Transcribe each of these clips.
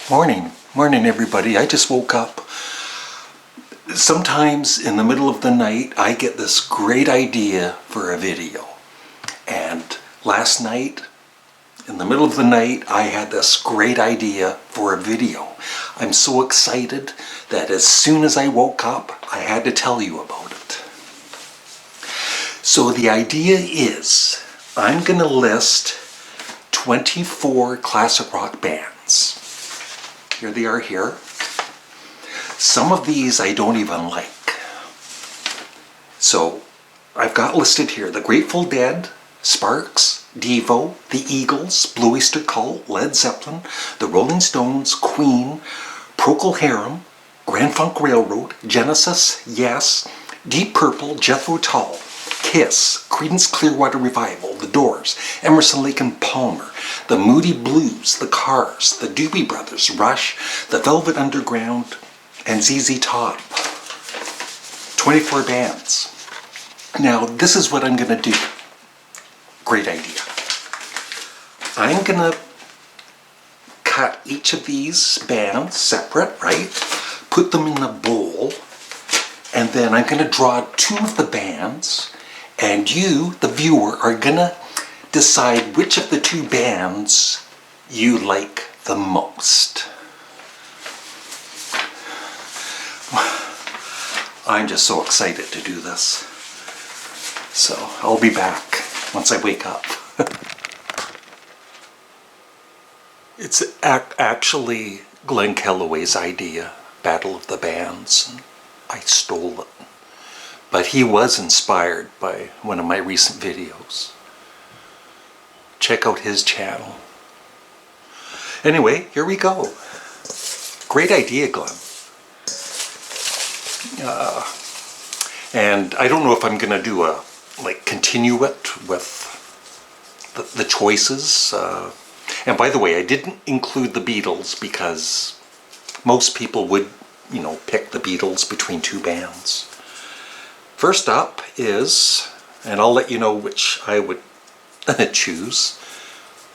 Morning everybody. I just woke up. Sometimes in the middle of the night I get this great idea for a video. And last night, in the middle of the night, I had this great idea for a video. I'm so excited that as soon as I woke up, I had to tell you about it. So the idea is, I'm gonna list 24 classic rock bands. Here they are here. Some of these I don't even like. So I've got listed here the Grateful Dead, Sparks, Devo, the Eagles, Blue Oyster Cult, Led Zeppelin, the Rolling Stones, Queen, Procol Harum, Grand Funk Railroad, Genesis, Yes, Deep Purple, Jethro Tull, Kiss, Creedence Clearwater Revival, The Doors, Emerson, Lake and Palmer, the Moody Blues, the Cars, the Doobie Brothers, Rush, the Velvet Underground, and ZZ Top. 24 bands. Now, this is what I'm going to do. Great idea. I'm going to cut each of these bands separate, right? Put them in a bowl, and then I'm going to draw two of the bands, and you, the viewer, are going to decide which of the two bands you like the most. I'm just so excited to do this. So I'll be back once I wake up. It's actually Glenn Kellaway's idea, Battle of the Bands. And I stole it. But he was inspired by one of my recent videos. Check out his channel. Anyway, here we go. Great idea, Glenn. And I don't know if I'm gonna do continue it with the choices. And by the way, I didn't include the Beatles because most people would, pick the Beatles between two bands. First up is, and I'll let you know which I would choose,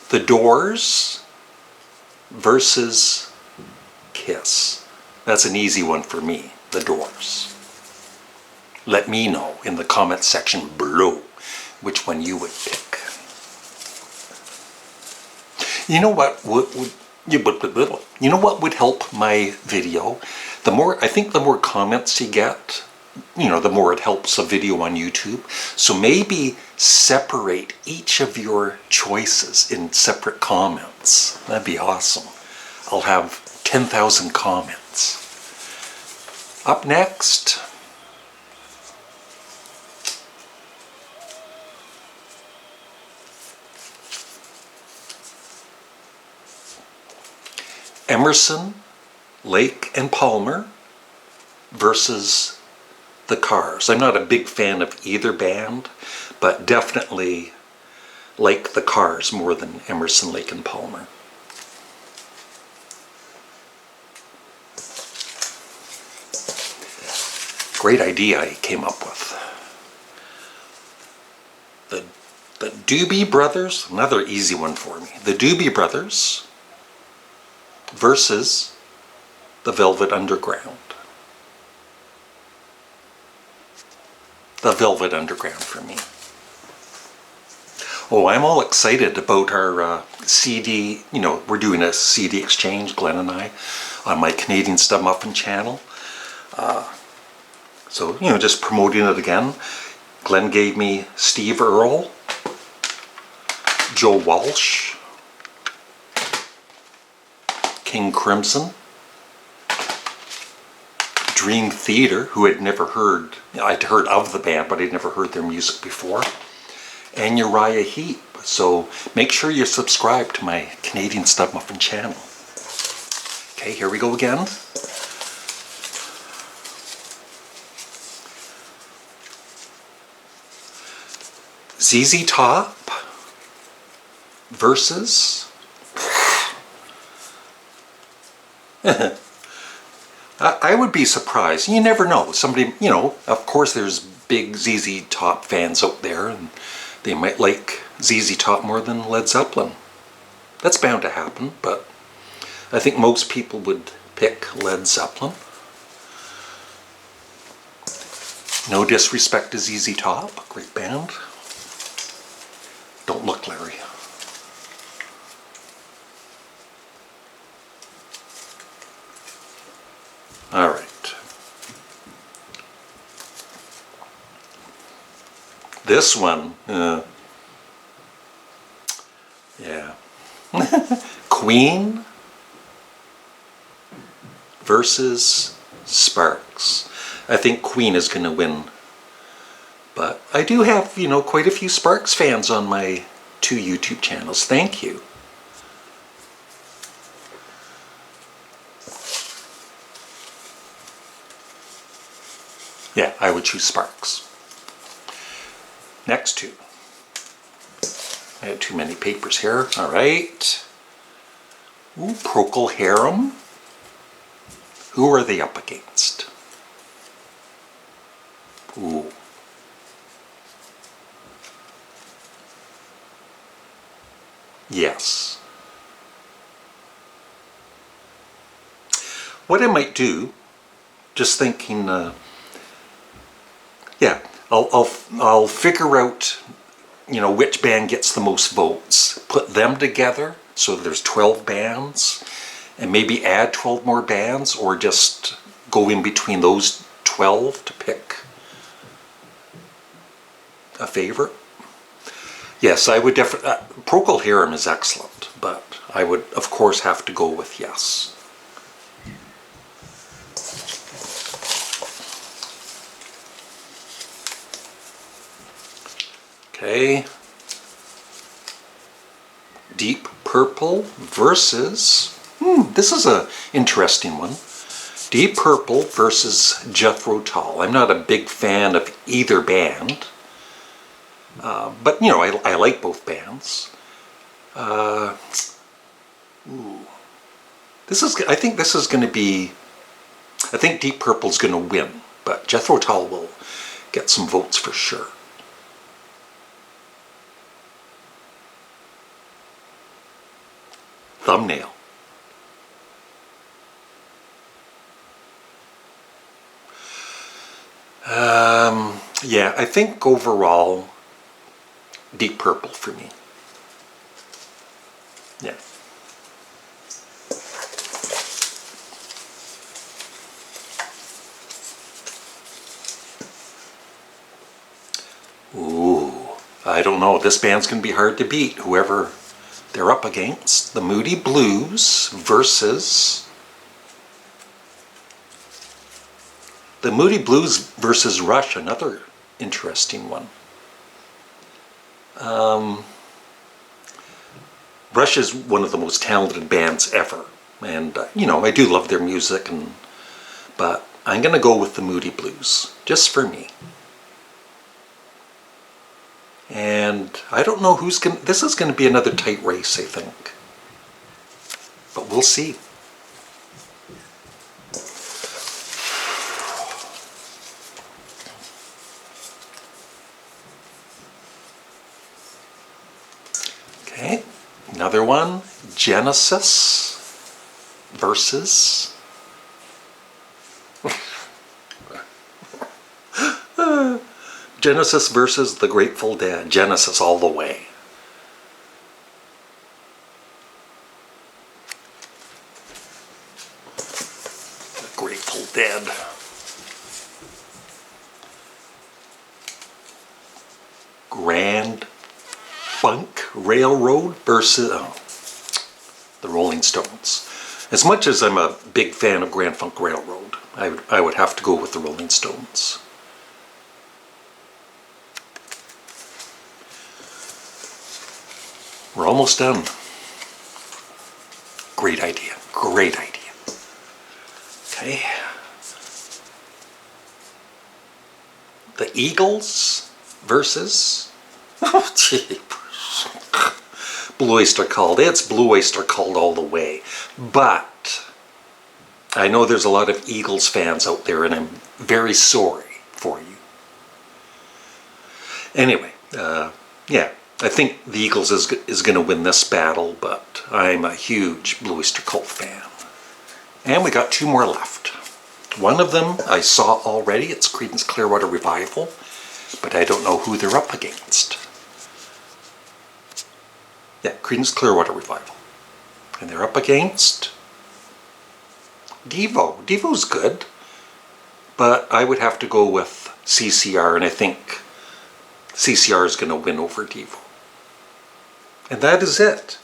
The Doors versus Kiss. That's an easy one for me, The Doors. Let me know in the comment section below which one you would pick. You know what would help my video? I think the more comments you get, the more it helps a video on YouTube. So maybe separate each of your choices in separate comments. That'd be awesome. I'll have 10,000 comments. Up next, Emerson, Lake and Palmer versus the Cars. I'm not a big fan of either band, but definitely like the Cars more than Emerson, Lake and Palmer. Great idea I came up with. The Doobie Brothers, another easy one for me. The Doobie Brothers versus the Velvet Underground. The Velvet Underground for me. Oh, I'm all excited about our CD, we're doing a CD exchange, Glenn and I, on my Canadian Studmuffin channel. So, just promoting it again. Glenn gave me Steve Earle, Joe Walsh, King Crimson, Dream Theater, who I'd heard of the band, but I'd never heard their music before, and Uriah Heep. So make sure you're subscribed to my Canadian Studmuffin channel. Okay, here we go again. ZZ Top versus I would be surprised. You never know. Somebody, of course there's big ZZ Top fans out there and they might like ZZ Top more than Led Zeppelin. That's bound to happen, but I think most people would pick Led Zeppelin. No disrespect to ZZ Top, great band. Don't look, Larry. All right. This one, yeah. Queen versus Sparks. I think Queen is going to win. But I do have, you know, quite a few Sparks fans on my 2 YouTube channels. Thank you. Yeah, I would choose Sparks. Next two. I have too many papers here. All right. Ooh, Procol Harum. Who are they up against? Ooh. Yes. What I might do, just thinking, yeah, I'll figure out, you know, which band gets the most votes, put them together, so there's 12 bands, and maybe add 12 more bands, or just go in between those 12 to pick a favorite. Yes, I would definitely, Procol Harum is excellent, but I would, of course, have to go with Yes. Okay. Deep Purple versus, this is an interesting one. Deep Purple versus Jethro Tull. I'm not a big fan of either band, but you know, I like both bands. I think this is going to be, I think Deep Purple's going to win, but Jethro Tull will get some votes for sure. Thumbnail. Yeah, I think overall, Deep Purple for me. Yeah. Ooh, I don't know. This band's going to be hard to beat, whoever they're up against. The Moody Blues versus... The Moody Blues versus Rush, another interesting one. Rush is one of the most talented bands ever. And, you know, I do love their music, but I'm going to go with the Moody Blues, just for me. And I don't know who's going to... This is going to be another tight race, I think. But we'll see. Okay, another one. Genesis versus... Genesis versus the Grateful Dead. Genesis all the way. The Grateful Dead. Grand Funk Railroad versus the Rolling Stones. As much as I'm a big fan of Grand Funk Railroad, I would have to go with the Rolling Stones. We're almost done. Great idea. Great idea. Okay. The Eagles versus... Oh, gee. Blue Oyster Cult. It's Blue Oyster Cult all the way. But I know there's a lot of Eagles fans out there, and I'm very sorry for you. Anyway, yeah. I think the Eagles is going to win this battle, but I'm a huge Blue Oyster Cult fan. And we got 2 more left. One of them I saw already. It's Creedence Clearwater Revival, but I don't know who they're up against. Yeah, Creedence Clearwater Revival. And they're up against Devo. Devo's good, but I would have to go with CCR, and I think CCR is going to win over Devo. And that is it.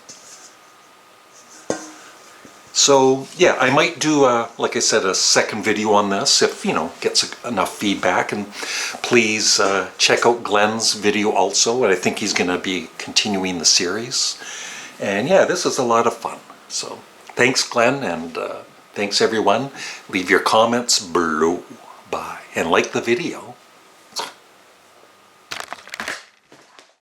So yeah, I might do, like I said, a second video on this if, gets enough feedback. And please check out Glenn's video also. And I think he's going to be continuing the series. And yeah, this is a lot of fun. So thanks, Glenn, and thanks everyone. Leave your comments below. Bye. And like the video.